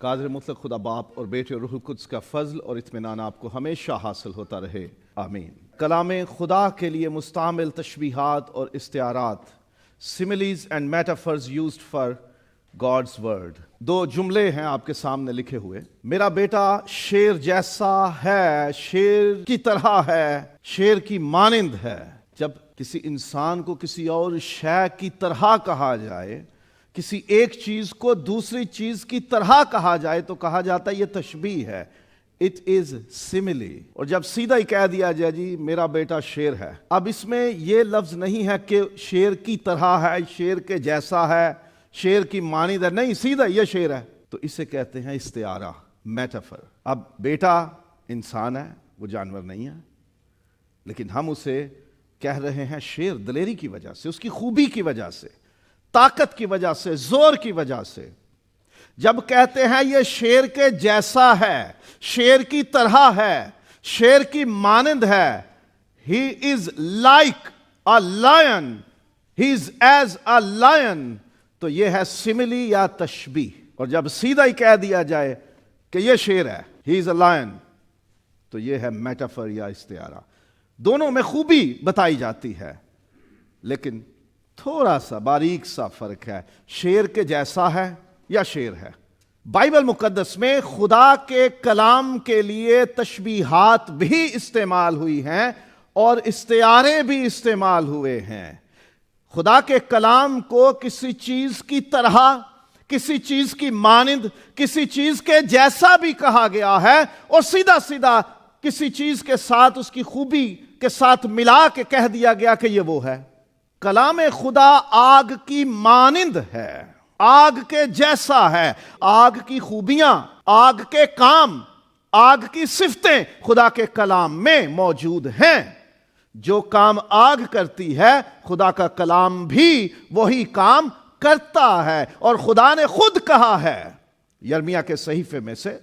قادر مطلق خدا باپ اور بیٹے روح القدس کا فضل اور اطمینان آپ کو ہمیشہ حاصل ہوتا رہے، آمین۔ کلام خدا کے لیے مستعمل تشبیہات اور استعارات، similes and metaphors used for God's word. دو جملے ہیں آپ کے سامنے لکھے ہوئے۔ میرا بیٹا شیر جیسا ہے، شیر کی طرح ہے، شیر کی مانند ہے۔ جب کسی انسان کو کسی اور شے کی طرح کہا جائے، کسی ایک چیز کو دوسری چیز کی طرح کہا جائے تو کہا جاتا ہے یہ تشبیہ ہے، اٹ از سملی۔ اور جب سیدھا ہی کہہ دیا جائے جی میرا بیٹا شیر ہے، اب اس میں یہ لفظ نہیں ہے کہ شیر کی طرح ہے، شیر کے جیسا ہے، شیر کی مانند ہے، نہیں، سیدھا یہ شیر ہے، تو اسے کہتے ہیں استعارہ، میٹافر۔ اب بیٹا انسان ہے، وہ جانور نہیں ہے، لیکن ہم اسے کہہ رہے ہیں شیر، دلیری کی وجہ سے، اس کی خوبی کی وجہ سے، طاقت کی وجہ سے، زور کی وجہ سے۔ جب کہتے ہیں یہ شیر کے جیسا ہے، شیر کی طرح ہے، شیر کی مانند ہے، he is like a lion, he is as a lion، تو یہ ہے سملی یا تشبیہ۔ اور جب سیدھا ہی کہہ دیا جائے کہ یہ شیر ہے، he is a lion، تو یہ ہے میٹافر یا استعارہ۔ دونوں میں خوبی بتائی جاتی ہے، لیکن تھوڑا سا باریک سا فرق ہے، شیر کے جیسا ہے یا شیر ہے۔ بائبل مقدس میں خدا کے کلام کے لیے تشبیہات بھی استعمال ہوئی ہیں اور استعارے بھی استعمال ہوئے ہیں۔ خدا کے کلام کو کسی چیز کی طرح، کسی چیز کی مانند، کسی چیز کے جیسا بھی کہا گیا ہے، اور سیدھا سیدھا کسی چیز کے ساتھ، اس کی خوبی کے ساتھ ملا کے کہہ دیا گیا کہ یہ وہ ہے۔ کلام خدا آگ کی مانند ہے، آگ کے جیسا ہے۔ آگ کی خوبیاں، آگ کے کام، آگ کی صفتیں خدا کے کلام میں موجود ہیں۔ جو کام آگ کرتی ہے، خدا کا کلام بھی وہی کام کرتا ہے، اور خدا نے خود کہا ہے، یرمیا کے صحیفے میں سے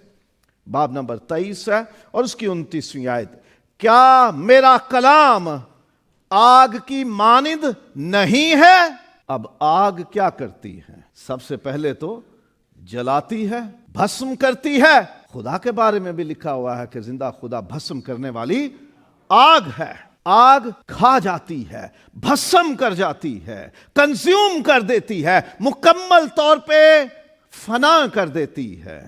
باب نمبر 23 ہے اور اس کی 29ویں آیت، کیا میرا کلام آگ کی مانند نہیں ہے؟ اب آگ کیا کرتی ہے؟ سب سے پہلے تو جلاتی ہے، بھسم کرتی ہے۔ خدا کے بارے میں بھی لکھا ہوا ہے کہ زندہ خدا بھسم کرنے والی آگ ہے۔ آگ کھا جاتی ہے، بھسم کر جاتی ہے، کنزیوم کر دیتی ہے، مکمل طور پہ فنا کر دیتی ہے۔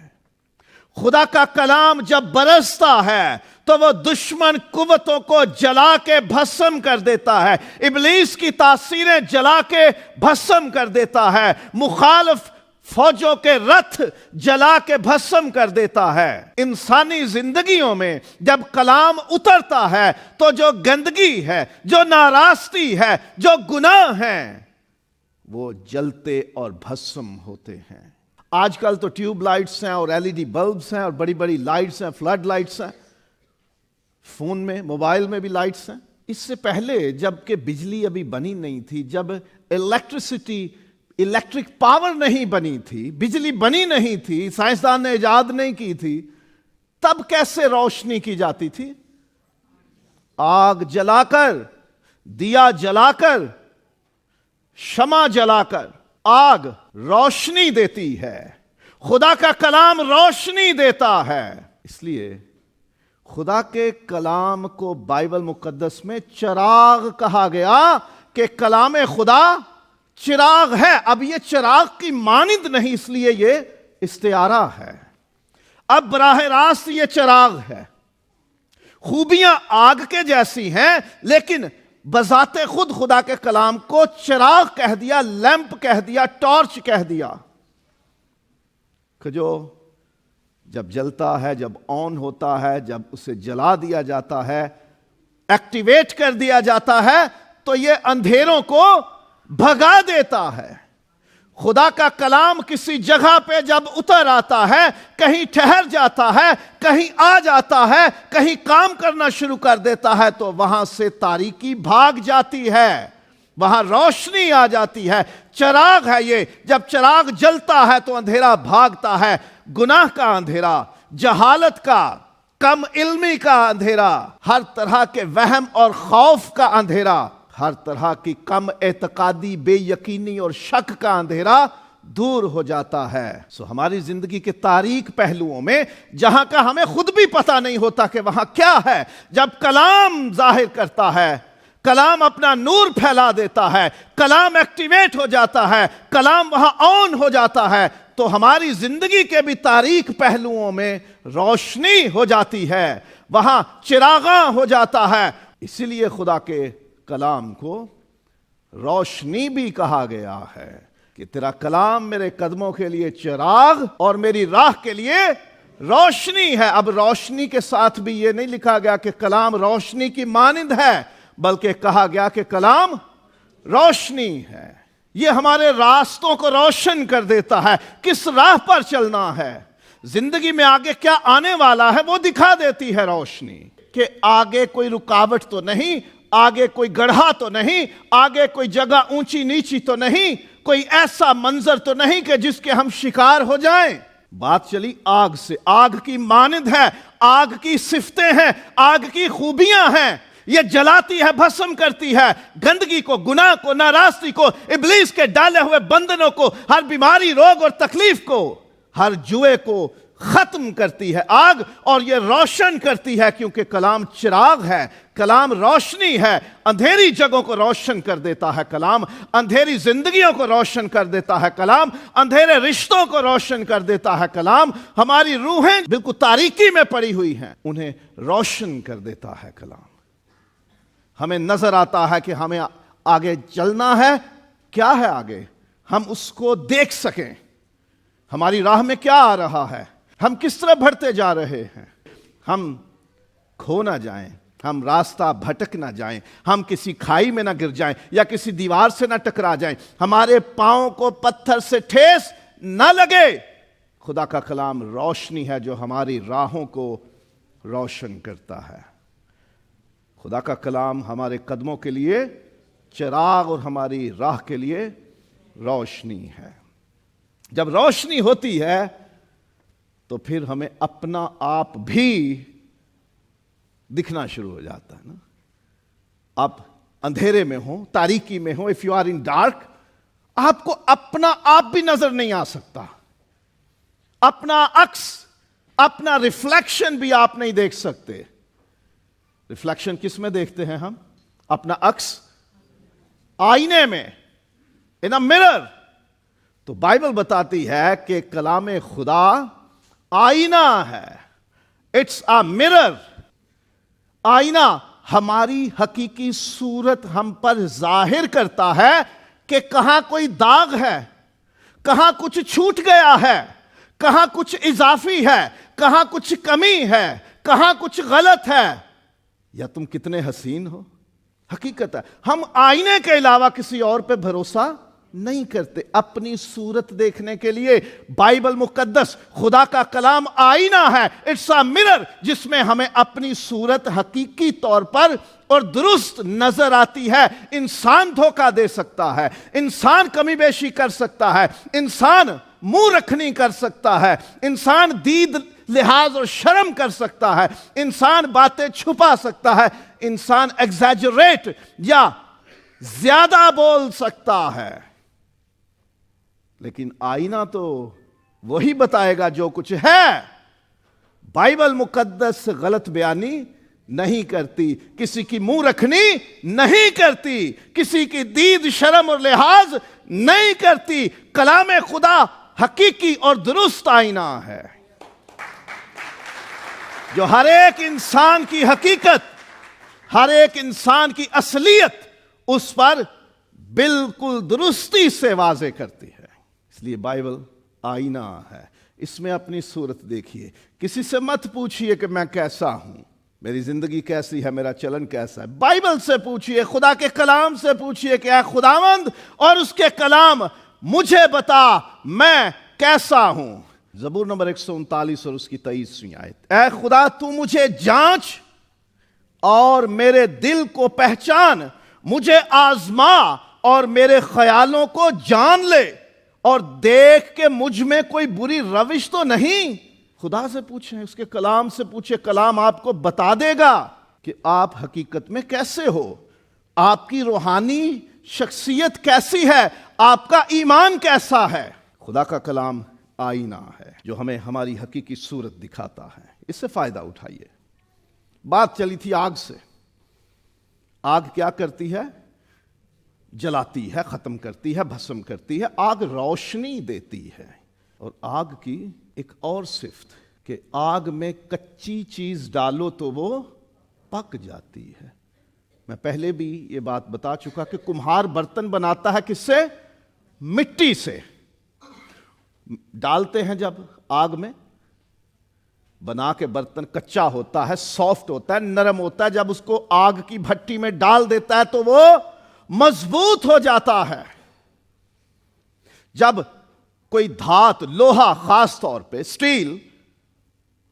خدا کا کلام جب برستا ہے تو وہ دشمن قوتوں کو جلا کے بھسم کر دیتا ہے، ابلیس کی تاثیریں جلا کے بھسم کر دیتا ہے، مخالف فوجوں کے رتھ جلا کے بھسم کر دیتا ہے۔ انسانی زندگیوں میں جب کلام اترتا ہے تو جو گندگی ہے، جو ناراستی ہے، جو گناہ ہیں، وہ جلتے اور بھسم ہوتے ہیں۔ آج کل تو ٹیوب لائٹس ہیں اور LED بلبس ہیں اور بڑی بڑی لائٹس ہیں، فلڈ لائٹس ہیں، فون میں، موبائل میں بھی لائٹس ہیں۔ اس سے پہلے جب کہ بجلی ابھی بنی نہیں تھی، جب الیکٹرک پاور نہیں بنی تھی، بجلی بنی نہیں تھی، سائنسدان نے ایجاد نہیں کی تھی، تب کیسے روشنی کی جاتی تھی؟ آگ جلا کر، دیا جلا کر، شمع جلا کر آگ روشنی دیتی ہے۔ خدا کا کلام روشنی دیتا ہے۔ اس لیے خدا کے کلام کو بائبل مقدس میں چراغ کہا گیا کہ کلام خدا چراغ ہے۔ اب یہ چراغ کی مانند نہیں، اس لیے یہ استعارہ ہے۔ اب براہ راست یہ چراغ ہے۔ خوبیاں آگ کے جیسی ہیں، لیکن بذات خود خدا کے کلام کو چراغ کہہ دیا، لیمپ کہہ دیا، ٹارچ کہہ دیا، کہ جو جب جلتا ہے، جب آن ہوتا ہے، جب اسے جلا دیا جاتا ہے، ایکٹیویٹ کر دیا جاتا ہے، تو یہ اندھیروں کو بھگا دیتا ہے۔ خدا کا کلام کسی جگہ پہ جب اتر آتا ہے، کہیں ٹھہر جاتا ہے، کہیں آ جاتا ہے، کہیں کام کرنا شروع کر دیتا ہے، تو وہاں سے تاریکی بھاگ جاتی ہے، وہاں روشنی آ جاتی ہے۔ چراغ ہے یہ، جب چراغ جلتا ہے تو اندھیرا بھاگتا ہے۔ گناہ کا اندھیرا، جہالت کا، کم علمی کا اندھیرا، ہر طرح کے وہم اور خوف کا اندھیرا، ہر طرح کی کم اعتقادی، بے یقینی اور شک کا اندھیرا دور ہو جاتا ہے۔ ہماری زندگی کے تاریک پہلوؤں میں جہاں کا ہمیں خود بھی پتہ نہیں ہوتا کہ وہاں کیا ہے، جب کلام ظاہر کرتا ہے، کلام اپنا نور پھیلا دیتا ہے، کلام ایکٹیویٹ ہو جاتا ہے، کلام وہاں آن ہو جاتا ہے، تو ہماری زندگی کے بھی تاریک پہلوؤں میں روشنی ہو جاتی ہے، وہاں چراغاں ہو جاتا ہے۔ اسی لیے خدا کے کلام کو روشنی بھی کہا گیا ہے کہ تیرا کلام میرے قدموں کے لیے چراغ اور میری راہ کے لیے روشنی ہے۔ اب روشنی کے ساتھ بھی یہ نہیں لکھا گیا کہ کلام روشنی کی مانند ہے، بلکہ کہا گیا کہ کلام روشنی ہے۔ یہ ہمارے راستوں کو روشن کر دیتا ہے، کس راہ پر چلنا ہے، زندگی میں آگے کیا آنے والا ہے وہ دکھا دیتی ہے روشنی، کہ آگے کوئی رکاوٹ تو نہیں، آگے کوئی گڑھا تو نہیں، آگے کوئی جگہ اونچی نیچی تو نہیں، کوئی ایسا منظر تو نہیں کہ جس کے ہم شکار ہو جائیں۔ بات چلی آگ سے، آگ کی مانند ہے، آگ کی صفتیں ہیں، آگ کی خوبیاں ہیں، یہ جلاتی ہے، بھسم کرتی ہے، گندگی کو، گناہ کو، ناراستی کو، ابلیس کے ڈالے ہوئے بندنوں کو، ہر بیماری، روگ اور تکلیف کو، ہر جوئے کو ختم کرتی ہے آگ، اور یہ روشن کرتی ہے کیونکہ کلام چراغ ہے، کلام روشنی ہے، اندھیری جگہوں کو روشن کر دیتا ہے کلام، اندھیری زندگیوں کو روشن کر دیتا ہے کلام، اندھیرے رشتوں کو روشن کر دیتا ہے کلام، ہماری روحیں بالکل تاریکی میں پڑی ہوئی ہیں انہیں روشن کر دیتا ہے کلام۔ ہمیں نظر آتا ہے کہ ہمیں آگے چلنا ہے، کیا ہے آگے، ہم اس کو دیکھ سکیں، ہماری راہ میں کیا آ رہا ہے، ہم کس طرح بڑھتے جا رہے ہیں، ہم کھو نہ جائیں، ہم راستہ بھٹک نہ جائیں، ہم کسی کھائی میں نہ گر جائیں یا کسی دیوار سے نہ ٹکرا جائیں، ہمارے پاؤں کو پتھر سے ٹھیس نہ لگے۔ خدا کا کلام روشنی ہے جو ہماری راہوں کو روشن کرتا ہے۔ خدا کا کلام ہمارے قدموں کے لیے چراغ اور ہماری راہ کے لیے روشنی ہے۔ جب روشنی ہوتی ہے تو پھر ہمیں اپنا آپ بھی دکھنا شروع ہو جاتا ہے نا۔ آپ اندھیرے میں ہوں، تاریکی میں ہوں، if you are in dark، آپ کو اپنا آپ بھی نظر نہیں آ سکتا، اپنا عکس، اپنا ریفلیکشن بھی آپ نہیں دیکھ سکتے۔ ریفلیکشن کس میں دیکھتے ہیں ہم؟ اپنا عکس آئینے میں، in a mirror۔ تو بائبل بتاتی ہے کہ کلام خدا آئینہ ہے، اٹس a mirror۔ آئینہ ہماری حقیقی صورت ہم پر ظاہر کرتا ہے کہ کہاں کوئی داغ ہے، کہاں کچھ چھوٹ گیا ہے، کہاں کچھ اضافی ہے، کہاں کچھ کمی ہے، کہاں کچھ غلط ہے، یا تم کتنے حسین ہو۔ حقیقت ہے ہم آئینے کے علاوہ کسی اور پہ بھروسہ نہیں کرتے اپنی صورت دیکھنے کے لیے۔ بائبل مقدس خدا کا کلام آئینہ ہے، اٹس اے مرر، جس میں ہمیں اپنی صورت حقیقی طور پر اور درست نظر آتی ہے۔ انسان دھوکہ دے سکتا ہے، انسان کمی بیشی کر سکتا ہے، انسان منہ رکھنی کر سکتا ہے، انسان دید لحاظ اور شرم کر سکتا ہے، انسان باتیں چھپا سکتا ہے، انسان ایگزیجریٹ یا زیادہ بول سکتا ہے، لیکن آئینہ تو وہی بتائے گا جو کچھ ہے۔ بائبل مقدس غلط بیانی نہیں کرتی، کسی کی منہ رکھنی نہیں کرتی، کسی کی دید شرم اور لحاظ نہیں کرتی۔ کلام خدا حقیقی اور درست آئینہ ہے جو ہر ایک انسان کی حقیقت، ہر ایک انسان کی اصلیت اس پر بالکل درستی سے واضح کرتی ہے۔ اس لیے بائبل آئینہ ہے، اس میں اپنی صورت دیکھیے، کسی سے مت پوچھئے کہ میں کیسا ہوں، میری زندگی کیسی ہے، میرا چلن کیسا ہے۔ بائبل سے پوچھئے، خدا کے کلام سے پوچھئے کہ اے خداوند اور اس کے کلام مجھے بتا میں کیسا ہوں۔ زبور نمبر 139 اور اس کی 23ویں آیت، اے خدا تو مجھے جانچ اور میرے دل کو پہچان، مجھے آزما اور میرے خیالوں کو جان لے، اور دیکھ کہ مجھ میں کوئی بری روش تو نہیں۔ خدا سے پوچھیں، اس کے کلام سے پوچھیں، کلام آپ کو بتا دے گا کہ آپ حقیقت میں کیسے ہو، آپ کی روحانی شخصیت کیسی ہے، آپ کا ایمان کیسا ہے۔ خدا کا کلام آئینہ ہے جو ہمیں ہماری حقیقی صورت دکھاتا ہے، اس سے فائدہ اٹھائیے۔ بات چلی تھی آگ سے۔ آگ کیا کرتی ہے؟ جلاتی ہے، ختم کرتی ہے، بھسم کرتی ہے۔ آگ روشنی دیتی ہے۔ اور آگ کی ایک اور صفت کہ آگ میں کچی چیز ڈالو تو وہ پک جاتی ہے۔ میں پہلے بھی یہ بات بتا چکا کہ کمہار برتن بناتا ہے کس سے؟ مٹی سے۔ ڈالتے ہیں جب آگ میں، بنا کے برتن کچا ہوتا ہے، سافٹ ہوتا ہے، نرم ہوتا ہے۔ جب اس کو آگ کی بھٹی میں ڈال دیتا ہے تو وہ مضبوط ہو جاتا ہے۔ جب کوئی دھات، لوہا، خاص طور پہ اسٹیل،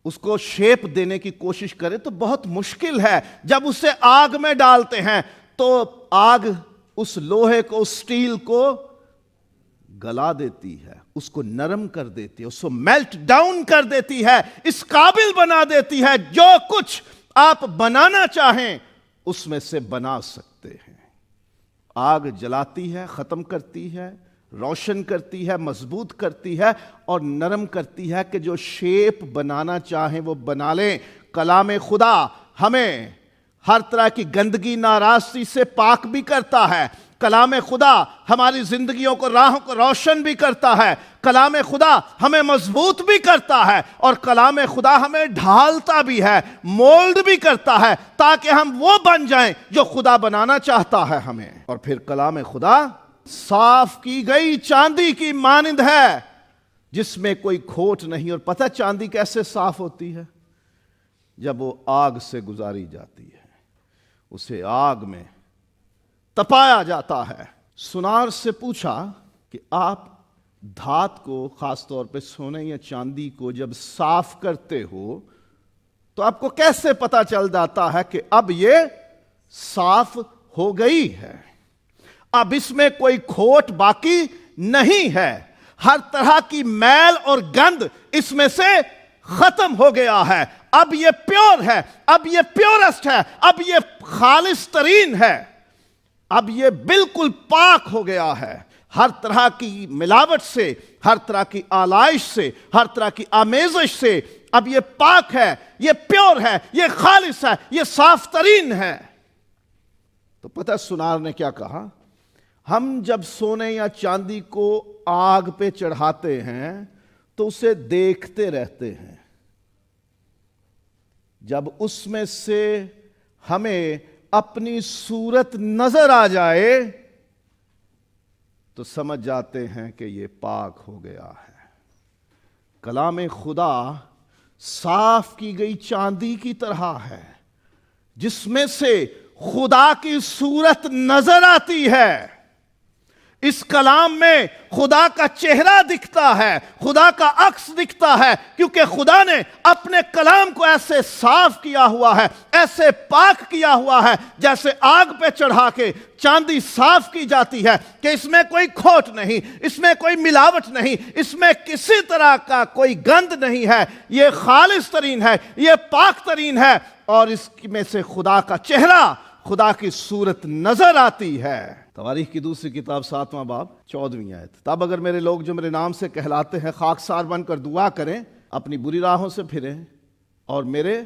اس کو شیپ دینے کی کوشش کرے تو بہت مشکل ہے۔ جب اسے آگ میں ڈالتے ہیں تو آگ اس لوہے کو، اس اسٹیل کو گلا دیتی ہے، اس کو نرم کر دیتی ہے، اس کو میلٹ ڈاؤن کر دیتی ہے، اس قابل بنا دیتی ہے جو کچھ آپ بنانا چاہیں اس میں سے بنا سکتے ہیں۔ آگ جلاتی ہے، ختم کرتی ہے، روشن کرتی ہے، مضبوط کرتی ہے اور نرم کرتی ہے کہ جو شیپ بنانا چاہیں وہ بنا لیں۔ کلام خدا ہمیں ہر طرح کی گندگی، ناراستی سے پاک بھی کرتا ہے۔ کلام خدا ہماری زندگیوں کو، راہوں کو روشن بھی کرتا ہے۔ کلام خدا ہمیں مضبوط بھی کرتا ہے اور کلام خدا ہمیں ڈھالتا بھی ہے، مولڈ بھی کرتا ہے تاکہ ہم وہ بن جائیں جو خدا بنانا چاہتا ہے ہمیں۔ اور پھر کلام خدا صاف کی گئی چاندی کی مانند ہے جس میں کوئی کھوٹ نہیں۔ اور پتہ چاندی کیسے صاف ہوتی ہے؟ جب وہ آگ سے گزاری جاتی ہے، اسے آگ میں تپایا جاتا ہے۔ سنار سے پوچھا کہ آپ دھات کو، خاص طور پہ سونے یا چاندی کو جب صاف کرتے ہو تو آپ کو کیسے پتا چل جاتا ہے کہ اب یہ صاف ہو گئی ہے، اب اس میں کوئی کھوٹ باقی نہیں ہے، ہر طرح کی میل اور گند اس میں سے ختم ہو گیا ہے، اب یہ پیور ہے، اب یہ پیورسٹ ہے، اب یہ خالص ترین ہے، اب یہ بالکل پاک ہو گیا ہے، ہر طرح کی ملاوٹ سے، ہر طرح کی آلائش سے، ہر طرح کی آمیزش سے اب یہ پاک ہے، یہ پیور ہے، یہ خالص ہے، یہ صاف ترین ہے۔ تو پتہ سنار نے کیا کہا؟ ہم جب سونے یا چاندی کو آگ پہ چڑھاتے ہیں تو اسے دیکھتے رہتے ہیں، جب اس میں سے ہمیں اپنی صورت نظر آ جائے تو سمجھ جاتے ہیں کہ یہ پاک ہو گیا ہے۔ کلام خدا صاف کی گئی چاندی کی طرح ہے جس میں سے خدا کی صورت نظر آتی ہے۔ اس کلام میں خدا کا چہرہ دکھتا ہے، خدا کا عکس دکھتا ہے، کیونکہ خدا نے اپنے کلام کو ایسے صاف کیا ہوا ہے، ایسے پاک کیا ہوا ہے، جیسے آگ پہ چڑھا کے چاندی صاف کی جاتی ہے کہ اس میں کوئی کھوٹ نہیں، اس میں کوئی ملاوٹ نہیں، اس میں کسی طرح کا کوئی گند نہیں ہے، یہ خالص ترین ہے، یہ پاک ترین ہے اور اس میں سے خدا کا چہرہ، خدا کی صورت نظر آتی ہے۔ تواریخ کی دوسری کتاب 7واں باب 14ویں آیت، تب اگر میرے لوگ جو میرے نام سے کہلاتے ہیں خاکسار بن کر دعا کریں، اپنی بری راہوں سے پھریں اور میرے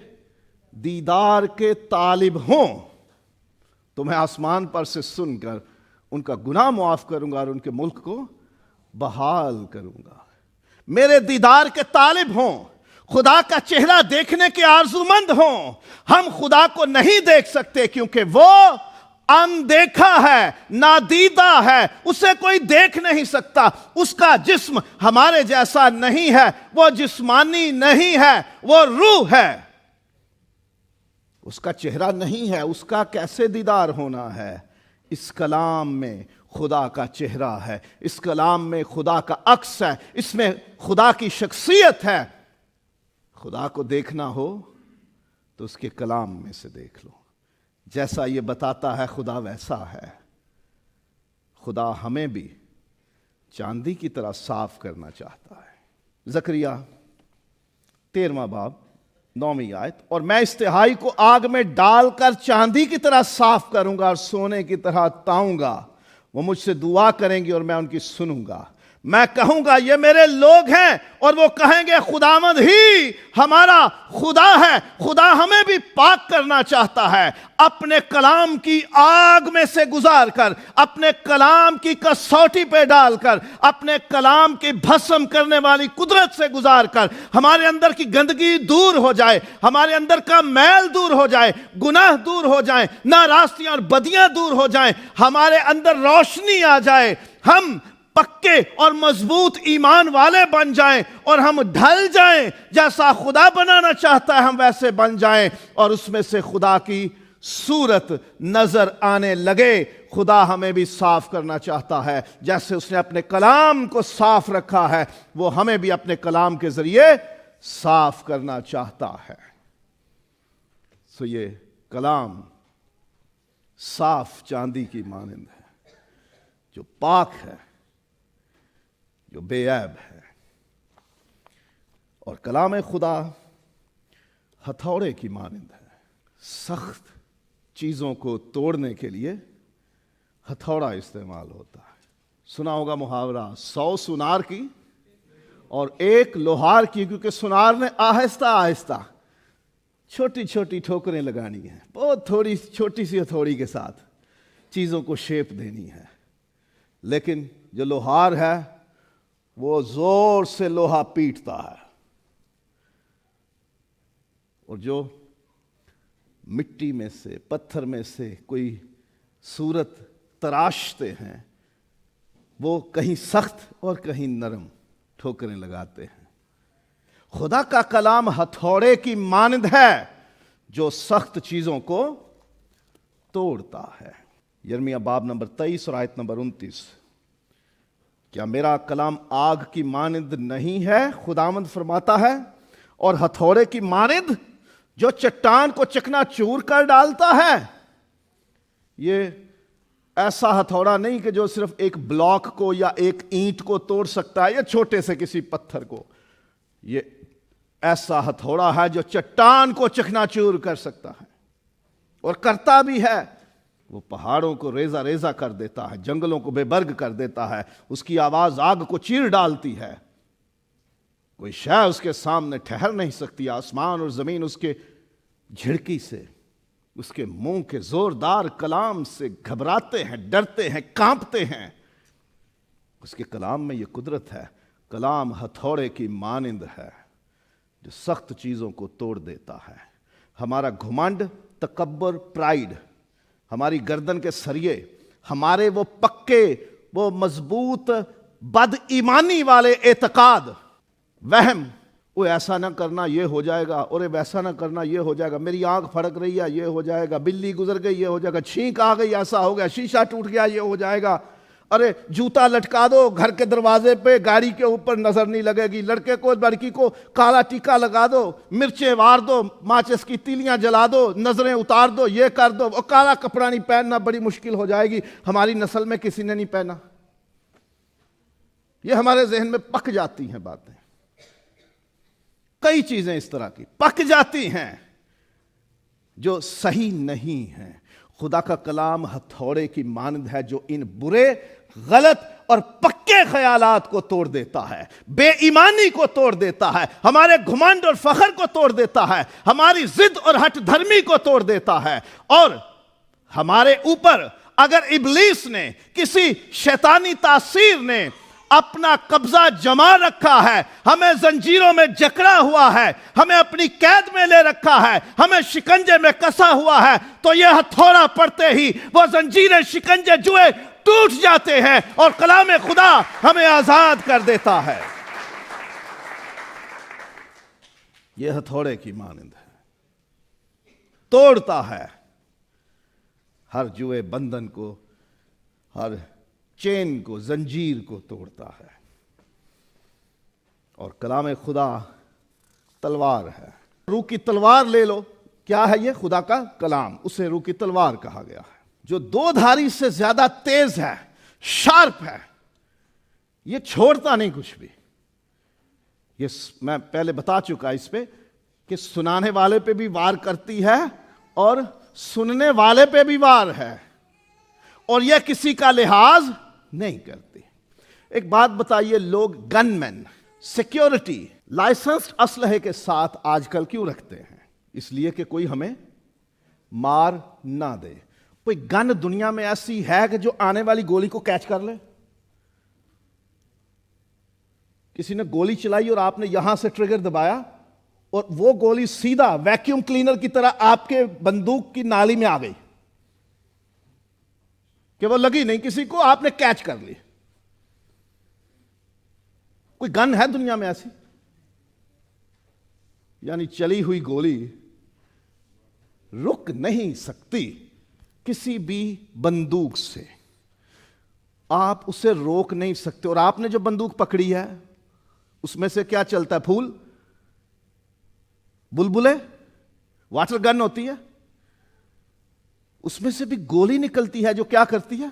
دیدار کے طالب ہوں تو میں آسمان پر سے سن کر ان کا گناہ معاف کروں گا اور ان کے ملک کو بحال کروں گا۔ میرے دیدار کے طالب ہوں، خدا کا چہرہ دیکھنے کے آرزومند ہوں۔ ہم خدا کو نہیں دیکھ سکتے کیونکہ وہ اندیکھا ہے، نادیدہ ہے، اسے کوئی دیکھ نہیں سکتا، اس کا جسم ہمارے جیسا نہیں ہے، وہ جسمانی نہیں ہے، وہ روح ہے، اس کا چہرہ نہیں ہے، اس کا کیسے دیدار ہونا ہے؟ اس کلام میں خدا کا چہرہ ہے، اس کلام میں خدا کا عکس ہے، اس میں خدا کی شخصیت ہے۔ خدا کو دیکھنا ہو تو اس کے کلام میں سے دیکھ لو، جیسا یہ بتاتا ہے خدا ویسا ہے۔ خدا ہمیں بھی چاندی کی طرح صاف کرنا چاہتا ہے۔ زکریا 13واں باب 9ویں آیت، اور میں اس تہائی کو آگ میں ڈال کر چاندی کی طرح صاف کروں گا اور سونے کی طرح تاؤں گا، وہ مجھ سے دعا کریں گی اور میں ان کی سنوں گا، میں کہوں گا یہ میرے لوگ ہیں، اور وہ کہیں گے خداوند ہی ہمارا خدا ہے۔ خدا ہمیں بھی پاک کرنا چاہتا ہے، اپنے کلام کی آگ میں سے گزار کر، اپنے کلام کی کسوٹی پہ ڈال کر، اپنے کلام کی بھسم کرنے والی قدرت سے گزار کر ہمارے اندر کی گندگی دور ہو جائے، ہمارے اندر کا میل دور ہو جائے، گناہ دور ہو جائیں، ناراضیاں اور بدیاں دور ہو جائیں، ہمارے اندر روشنی آ جائے، ہم پکے اور مضبوط ایمان والے بن جائیں، اور ہم ڈھل جائیں، جیسا خدا بنانا چاہتا ہے ہم ویسے بن جائیں، اور اس میں سے خدا کی صورت نظر آنے لگے۔ خدا ہمیں بھی صاف کرنا چاہتا ہے، جیسے اس نے اپنے کلام کو صاف رکھا ہے، وہ ہمیں بھی اپنے کلام کے ذریعے صاف کرنا چاہتا ہے۔ سو یہ کلام صاف چاندی کی مانند ہے، جو پاک ہے، جو بے عیب ہے۔ اور کلام خدا ہتھوڑے کی مانند ہے، سخت چیزوں کو توڑنے کے لیے ہتھوڑا استعمال ہوتا ہے۔ سنا ہوگا محاورہ، 100 سنار کی اور 1 لوہار کی، کیونکہ سنار نے آہستہ آہستہ چھوٹی چھوٹی ٹھوکریں لگانی ہیں، بہت تھوڑی چھوٹی سی ہتھوڑی کے ساتھ چیزوں کو شیپ دینی ہے، لیکن جو لوہار ہے وہ زور سے لوہا پیٹتا ہے، اور جو مٹی میں سے، پتھر میں سے کوئی صورت تراشتے ہیں وہ کہیں سخت اور کہیں نرم ٹھوکریں لگاتے ہیں۔ خدا کا کلام ہتھوڑے کی مانند ہے جو سخت چیزوں کو توڑتا ہے۔ یرمیہ باب نمبر 23 اور آیت نمبر 29، کیا میرا کلام آگ کی مانند نہیں ہے، خداوند فرماتا ہے، اور ہتھوڑے کی مانند جو چٹان کو چکنا چور کر ڈالتا ہے؟ یہ ایسا ہتھوڑا نہیں کہ جو صرف ایک بلاک کو یا ایک اینٹ کو توڑ سکتا ہے یا چھوٹے سے کسی پتھر کو، یہ ایسا ہتھوڑا ہے جو چٹان کو چکنا چور کر سکتا ہے، اور کرتا بھی ہے۔ وہ پہاڑوں کو ریزہ ریزہ کر دیتا ہے، جنگلوں کو بے برگ کر دیتا ہے، اس کی آواز آگ کو چیر ڈالتی ہے، کوئی شے اس کے سامنے ٹھہر نہیں سکتی، آسمان اور زمین اس کے جھڑکی سے، اس کے منہ کے زوردار کلام سے گھبراتے ہیں، ڈرتے ہیں، کانپتے ہیں۔ اس کے کلام میں یہ قدرت ہے۔ کلام ہتھوڑے کی مانند ہے جو سخت چیزوں کو توڑ دیتا ہے۔ ہمارا گھمنڈ، تکبر، پرائیڈ، ہماری گردن کے سریے، ہمارے وہ پکے، وہ مضبوط بد ایمانی والے اعتقاد، وہم، وہ ایسا نہ کرنا یہ ہو جائے گا، اور ویسا نہ کرنا یہ ہو جائے گا، میری آنکھ پھڑک رہی ہے یہ ہو جائے گا، بلی گزر گئی یہ ہو جائے گا، چھینک آ گئی ایسا ہو گیا، شیشہ ٹوٹ گیا یہ ہو جائے گا، ارے جوتا لٹکا دو گھر کے دروازے پہ، گاڑی کے اوپر نظر نہیں لگے گی، لڑکے کو لڑکی کو کالا ٹیکا لگا دو، مرچیں وار دو، ماچس کی تیلیاں جلا دو، نظریں اتار دو، یہ کر دو، اور کالا کپڑا نہیں پہننا بڑی مشکل ہو جائے گی، ہماری نسل میں کسی نے نہیں پہنا۔ یہ ہمارے ذہن میں پک جاتی ہیں باتیں، کئی چیزیں اس طرح کی پک جاتی ہیں جو صحیح نہیں ہیں۔ خدا کا کلام ہتھوڑے کی مانند ہے جو ان برے، غلط اور پکے خیالات کو توڑ دیتا ہے، بے ایمانی کو توڑ دیتا ہے، ہمارے گھمنڈ اور فخر کو توڑ دیتا ہے، ہماری ضد اور ہٹ دھرمی کو توڑ دیتا ہے، اور ہمارے اوپر اگر ابلیس نے، کسی شیطانی تاثیر نے اپنا قبضہ جما رکھا ہے، ہمیں زنجیروں میں جکڑا ہوا ہے، ہمیں اپنی قید میں لے رکھا ہے، ہمیں شکنجے میں کسا ہوا ہے، تو یہ ہتھوڑا پڑتے ہی وہ زنجیریں، شکنجے، جوئے ٹوٹ جاتے ہیں، اور کلام خدا ہمیں آزاد کر دیتا ہے۔ یہ ہتھوڑے کی مانند ہے، توڑتا ہے ہر جوئے بندھن کو، ہر چین کو، زنجیر کو توڑتا ہے۔ اور کلام خدا تلوار ہے، روح کی تلوار لے لو، کیا ہے یہ؟ خدا کا کلام، اسے روح کی تلوار کہا گیا ہے، جو 2 دھاری سے زیادہ تیز ہے، شارپ ہے، یہ چھوڑتا نہیں کچھ بھی۔ یہ میں پہلے بتا چکا اس پہ کہ سنانے والے پہ بھی وار کرتی ہے اور سننے والے پہ بھی وار ہے، اور یہ کسی کا لحاظ نہیں کرتی۔ ایک بات بتائیے، لوگ گن مین، سیکیورٹی، لائسنسڈ اسلحے کے ساتھ آج کل کیوں رکھتے ہیں؟ اس لیے کہ کوئی ہمیں مار نہ دے۔ کوئی گن دنیا میں ایسی ہے کہ جو آنے والی گولی کو کیچ کر لے؟ کسی نے گولی چلائی اور آپ نے یہاں سے ٹریگر دبایا اور وہ گولی سیدھا ویکیوم کلینر کی طرح آپ کے بندوق کی نالی میں آ گئی کہ وہ لگی نہیں کسی کو، آپ نے کیچ کر لی۔ کوئی گن ہے دنیا میں ایسی؟ یعنی چلی ہوئی گولی رک نہیں سکتی کسی بھی بندوق سے، آپ اسے روک نہیں سکتے۔ اور آپ نے جو بندوق پکڑی ہے اس میں سے کیا چلتا ہے؟ پھول، بلبلے، واٹر گن ہوتی ہے، اس میں سے بھی گولی نکلتی ہے جو کیا کرتی ہے؟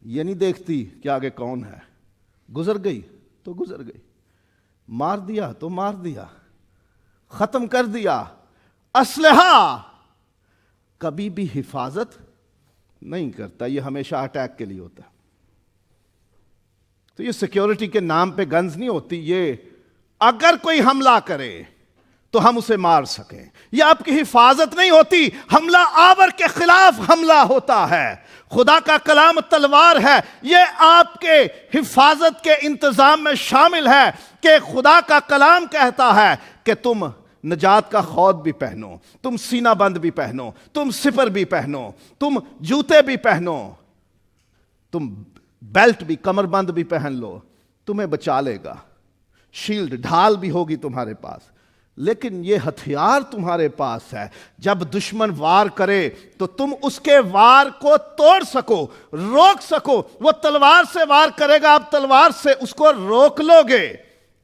یہ نہیں دیکھتی کہ آگے کون ہے، گزر گئی تو گزر گئی، مار دیا تو مار دیا، ختم کر دیا۔ اسلحہ کبھی بھی حفاظت نہیں کرتا، یہ ہمیشہ اٹیک کے لیے ہوتا ہے۔ تو یہ سیکیورٹی کے نام پہ گنز نہیں ہوتی، یہ اگر کوئی حملہ کرے تو ہم اسے مار سکیں۔ یہ آپ کی حفاظت نہیں ہوتی، حملہ آور کے خلاف حملہ ہوتا ہے۔ خدا کا کلام تلوار ہے، یہ آپ کے حفاظت کے انتظام میں شامل ہے کہ خدا کا کلام کہتا ہے کہ تم نجات کا خود بھی پہنو، تم سینہ بند بھی پہنو، تم سپر بھی پہنو، تم جوتے بھی پہنو، تم بیلٹ بھی، کمر بند بھی پہن لو، تمہیں بچا لے گا۔ شیلڈ، ڈھال بھی ہوگی تمہارے پاس، لیکن یہ ہتھیار تمہارے پاس ہے، جب دشمن وار کرے تو تم اس کے وار کو توڑ سکو، روک سکو۔ وہ تلوار سے وار کرے گا، آپ تلوار سے اس کو روک لو گے۔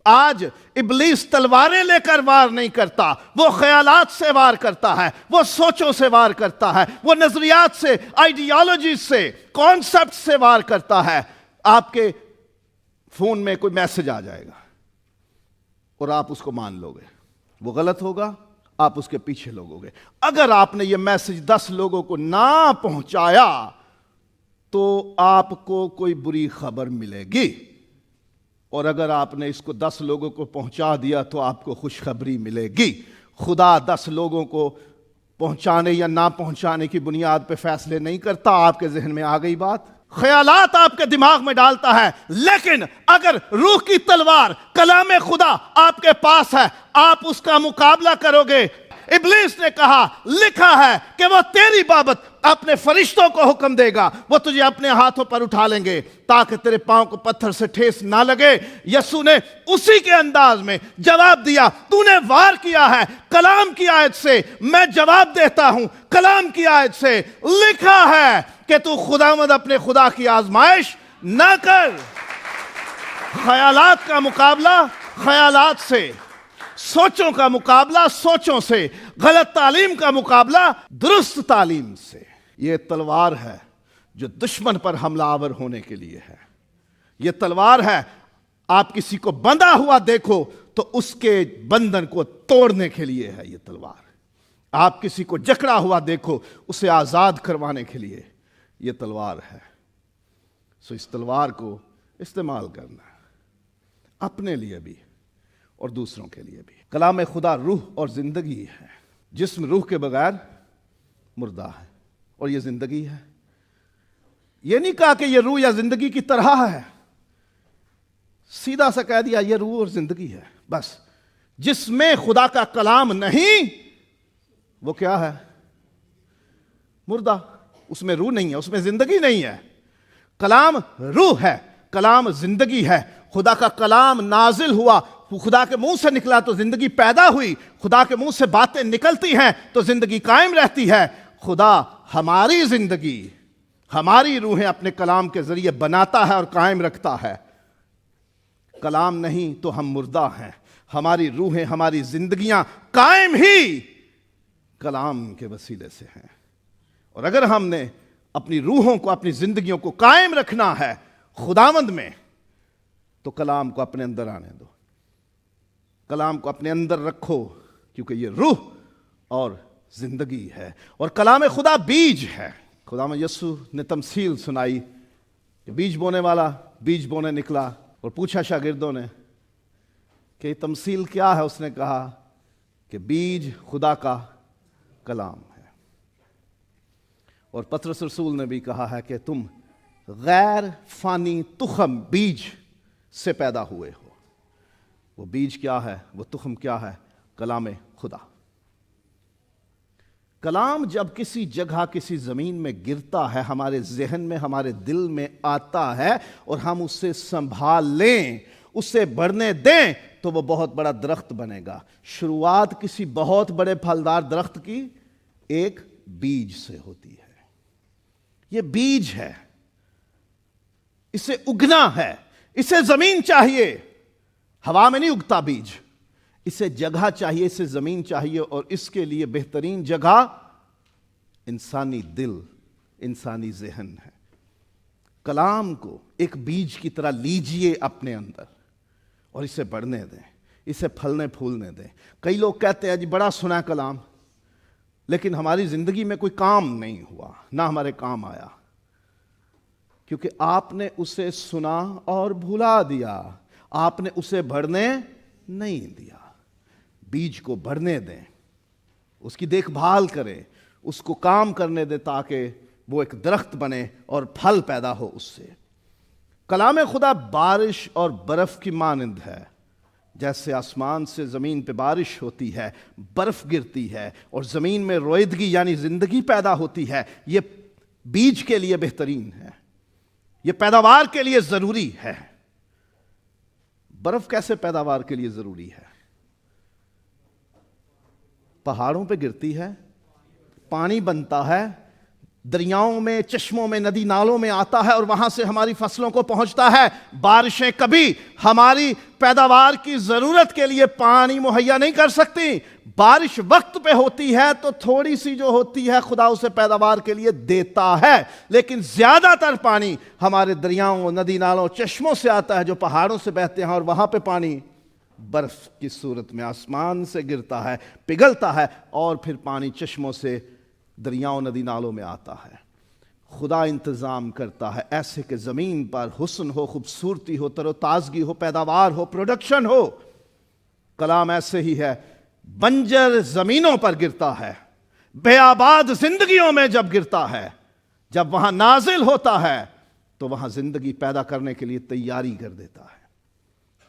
آج ابلیس تلواریں لے کر وار نہیں کرتا، وہ خیالات سے وار کرتا ہے، وہ سوچوں سے وار کرتا ہے، وہ نظریات سے، آئیڈیالوجی سے، کانسیپٹ سے وار کرتا ہے۔ آپ کے فون میں کوئی میسج آ جائے گا اور آپ اس کو مان لو گے، وہ غلط ہوگا، آپ اس کے پیچھے لوگو گے۔ اگر آپ نے یہ میسج 10 لوگوں کو نہ پہنچایا تو آپ کو کوئی بری خبر ملے گی، اور اگر آپ نے اس کو 10 لوگوں کو پہنچا دیا تو آپ کو خوشخبری ملے گی۔ خدا 10 لوگوں کو پہنچانے یا نہ پہنچانے کی بنیاد پہ فیصلے نہیں کرتا۔ آپ کے ذہن میں آ گئی بات؟ خیالات آپ کے دماغ میں ڈالتا ہے، لیکن اگر روح کی تلوار کلام خدا آپ کے پاس ہے، آپ اس کا مقابلہ کرو گے۔ ابلیس نے کہا، لکھا ہے کہ وہ تیری بابت اپنے فرشتوں کو حکم دے گا، وہ تجھے اپنے ہاتھوں پر اٹھا لیں گے تاکہ تیرے پاؤں کو پتھر سے ٹھیس نہ لگے۔ یسوع نے اسی کے انداز میں جواب دیا، تو نے وار کیا ہے کلام کی آیت سے، میں جواب دیتا ہوں کلام کی آیت سے۔ لکھا ہے کہ تو خداوند اپنے خدا کی آزمائش نہ کر۔ خیالات کا مقابلہ خیالات سے، سوچوں کا مقابلہ سوچوں سے، غلط تعلیم کا مقابلہ درست تعلیم سے۔ یہ تلوار ہے جو دشمن پر حملہ آور ہونے کے لیے ہے۔ یہ تلوار ہے، آپ کسی کو بندھا ہوا دیکھو تو اس کے بندھن کو توڑنے کے لیے ہے یہ تلوار۔ آپ کسی کو جکڑا ہوا دیکھو اسے آزاد کروانے کے لیے یہ تلوار ہے۔ سو اس تلوار کو استعمال کرنا اپنے لیے بھی اور دوسروں کے لیے بھی۔ کلام خدا روح اور زندگی ہے۔ جسم روح کے بغیر مردہ ہے اور یہ زندگی ہے۔ یہ نہیں کہا کہ یہ روح یا زندگی کی طرح ہے، سیدھا سا کہہ دیا یہ روح اور زندگی ہے بس۔ جس میں خدا کا کلام نہیں وہ کیا ہے؟ مردہ۔ اس میں روح نہیں ہے، اس میں زندگی نہیں ہے۔ کلام روح ہے، کلام زندگی ہے۔ خدا کا کلام نازل ہوا، خدا کے منہ سے نکلا تو زندگی پیدا ہوئی۔ خدا کے منہ سے باتیں نکلتی ہیں تو زندگی قائم رہتی ہے۔ خدا ہماری زندگی، ہماری روحیں اپنے کلام کے ذریعے بناتا ہے اور قائم رکھتا ہے۔ کلام نہیں تو ہم مردہ ہیں۔ ہماری روحیں، ہماری زندگیاں قائم ہی کلام کے وسیلے سے ہیں۔ اور اگر ہم نے اپنی روحوں کو، اپنی زندگیوں کو قائم رکھنا ہے خداوند میں، تو کلام کو اپنے اندر آنے دو، کلام کو اپنے اندر رکھو، کیونکہ یہ روح اور زندگی ہے۔ اور کلام خدا بیج ہے۔ خدا یسوع نے تمثیل سنائی کہ بیج بونے والا بیج بونے نکلا اور پوچھا شاگردوں نے کہ یہ تمثیل کیا ہے؟ اس نے کہا کہ بیج خدا کا کلام ہے۔ اور پطرس رسول نے بھی کہا ہے کہ تم غیر فانی تخم بیج سے پیدا ہوئے ہو۔ وہ بیج کیا ہے؟ وہ تخم کیا ہے؟ کلام خدا۔ کلام جب کسی جگہ کسی زمین میں گرتا ہے، ہمارے ذہن میں ہمارے دل میں آتا ہے اور ہم اسے سنبھال لیں، اسے بڑھنے دیں، تو وہ بہت بڑا درخت بنے گا۔ شروعات کسی بہت بڑے پھلدار درخت کی ایک بیج سے ہوتی ہے۔ یہ بیج ہے، اسے اگنا ہے، اسے زمین چاہیے۔ ہوا میں نہیں اگتا بیج، اسے جگہ چاہیے، اسے زمین چاہیے، اور اس کے لیے بہترین جگہ انسانی دل، انسانی ذہن ہے۔ کلام کو ایک بیج کی طرح لیجئے اپنے اندر اور اسے بڑھنے دیں، اسے پھلنے پھولنے دیں۔ کئی لوگ کہتے ہیں جی بڑا سنا کلام، لیکن ہماری زندگی میں کوئی کام نہیں ہوا، نہ ہمارے کام آیا، کیونکہ آپ نے اسے سنا اور بھلا دیا، آپ نے اسے بڑھنے نہیں دیا۔ بیج کو بڑھنے دیں، اس کی دیکھ بھال کریں، اس کو کام کرنے دیں تاکہ وہ ایک درخت بنے اور پھل پیدا ہو اس سے۔ کلام خدا بارش اور برف کی مانند ہے۔ جیسے آسمان سے زمین پہ بارش ہوتی ہے، برف گرتی ہے اور زمین میں رویدگی یعنی زندگی پیدا ہوتی ہے، یہ بیج کے لیے بہترین ہے، یہ پیداوار کے لیے ضروری ہے۔ برف کیسے پیداوار کے لیے ضروری ہے؟ پہاڑوں پہ گرتی ہے، پانی بنتا ہے، دریاؤں میں، چشموں میں، ندی نالوں میں آتا ہے اور وہاں سے ہماری فصلوں کو پہنچتا ہے۔ بارشیں کبھی ہماری پیداوار کی ضرورت کے لیے پانی مہیا نہیں کر سکتی۔ بارش وقت پہ ہوتی ہے تو تھوڑی سی جو ہوتی ہے خدا اسے پیداوار کے لیے دیتا ہے، لیکن زیادہ تر پانی ہمارے دریاؤں، ندی نالوں، چشموں سے آتا ہے جو پہاڑوں سے بہتے ہیں، اور وہاں پہ پانی برف کی صورت میں آسمان سے گرتا ہے، پگھلتا ہے، اور پھر پانی چشموں سے، دریاؤں، ندی نالوں میں آتا ہے۔ خدا انتظام کرتا ہے ایسے کہ زمین پر حسن ہو، خوبصورتی ہو، تر و تازگی ہو، پیداوار ہو، پروڈکشن ہو۔ کلام ایسے ہی ہے، بنجر زمینوں پر گرتا ہے، بے آباد زندگیوں میں جب گرتا ہے، جب وہاں نازل ہوتا ہے تو وہاں زندگی پیدا کرنے کے لیے تیاری کر دیتا ہے،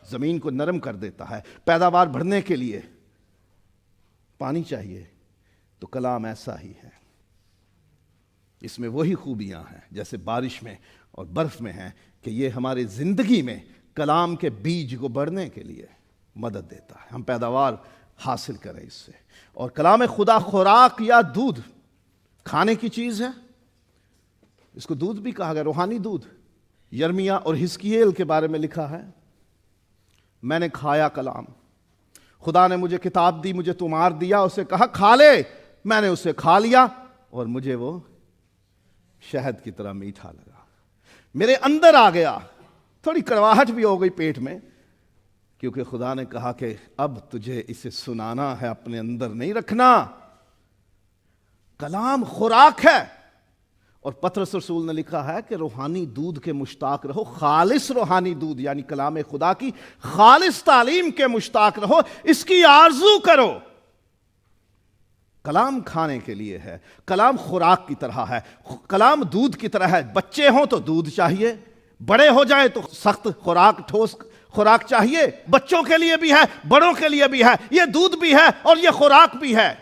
زمین کو نرم کر دیتا ہے۔ پیداوار بڑھنے کے لیے پانی چاہیے، تو کلام ایسا ہی ہے۔ اس میں وہی خوبیاں ہیں جیسے بارش میں اور برف میں ہیں کہ یہ ہماری زندگی میں کلام کے بیج کو بڑھنے کے لیے مدد دیتا ہے، ہم پیداوار حاصل کریں اس سے۔ اور کلام خدا خوراک یا دودھ، کھانے کی چیز ہے، اس کو دودھ بھی کہا گیا، روحانی دودھ۔ یرمیا اور حزقییل کے بارے میں لکھا ہے، میں نے کھایا کلام، خدا نے مجھے کتاب دی، مجھے تمہار دیا، اسے کہا کھا لے، میں نے اسے کھا لیا اور مجھے وہ شہد کی طرح میٹھا لگا، میرے اندر آ گیا، تھوڑی کڑواہٹ بھی ہو گئی پیٹ میں، کیونکہ خدا نے کہا کہ اب تجھے اسے سنانا ہے، اپنے اندر نہیں رکھنا۔ کلام خوراک ہے۔ اور پطرس رسول نے لکھا ہے کہ روحانی دودھ کے مشتاق رہو، خالص روحانی دودھ یعنی کلام خدا کی خالص تعلیم کے مشتاق رہو، اس کی آرزو کرو۔ کلام کھانے کے لیے ہے، کلام خوراک کی طرح ہے، کلام دودھ کی طرح ہے۔ بچے ہوں تو دودھ چاہیے، بڑے ہو جائیں تو سخت خوراک، ٹھوس خوراک چاہیے۔ بچوں کے لیے بھی ہے، بڑوں کے لیے بھی ہے، یہ دودھ بھی ہے اور یہ خوراک بھی ہے۔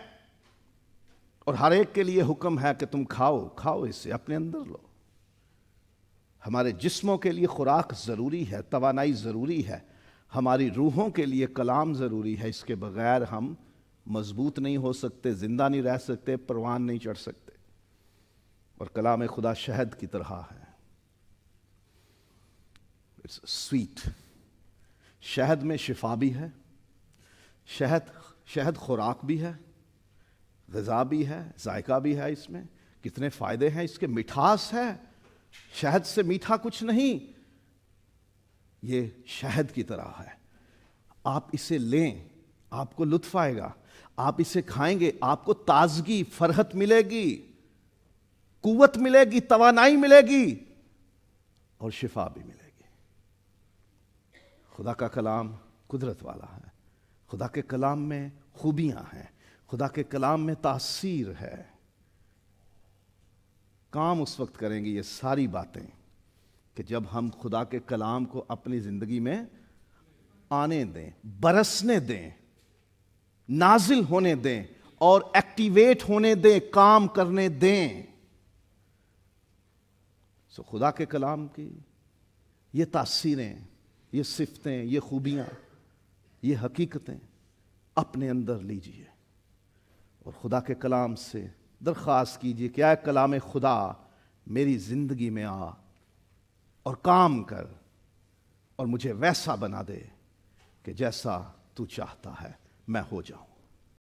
اور ہر ایک کے لیے حکم ہے کہ تم کھاؤ اسے، اپنے اندر لو۔ ہمارے جسموں کے لیے خوراک ضروری ہے، توانائی ضروری ہے، ہماری روحوں کے لیے کلام ضروری ہے۔ اس کے بغیر ہم مضبوط نہیں ہو سکتے، زندہ نہیں رہ سکتے، پروان نہیں چڑھ سکتے۔ اور کلام خدا شہد کی طرح ہے، سویٹ۔ شہد میں شفا بھی ہے، شہد خوراک بھی ہے، غذا بھی ہے، ذائقہ بھی ہے۔ اس میں کتنے فائدے ہیں، اس کے مٹھاس ہے، شہد سے میٹھا کچھ نہیں، یہ شہد کی طرح ہے۔ آپ اسے لیں، آپ کو لطف آئے گا، آپ اسے کھائیں گے، آپ کو تازگی، فرحت ملے گی، قوت ملے گی، توانائی ملے گی، اور شفا بھی ملے گی۔ خدا کا کلام قدرت والا ہے، خدا کے کلام میں خوبیاں ہیں، خدا کے کلام میں تاثیر ہے۔ کام اس وقت کریں گے یہ ساری باتیں کہ جب ہم خدا کے کلام کو اپنی زندگی میں آنے دیں، برسنے دیں، نازل ہونے دیں اور ایکٹیویٹ ہونے دیں، کام کرنے دیں۔ سو خدا کے کلام کی یہ تاثیریں، یہ صفتیں، یہ خوبیاں، یہ حقیقتیں اپنے اندر لیجئے اور خدا کے کلام سے درخواست کیجئے کہ اے کلام خدا میری زندگی میں آ اور کام کر اور مجھے ویسا بنا دے کہ جیسا تو چاہتا ہے میں ہو جاؤں۔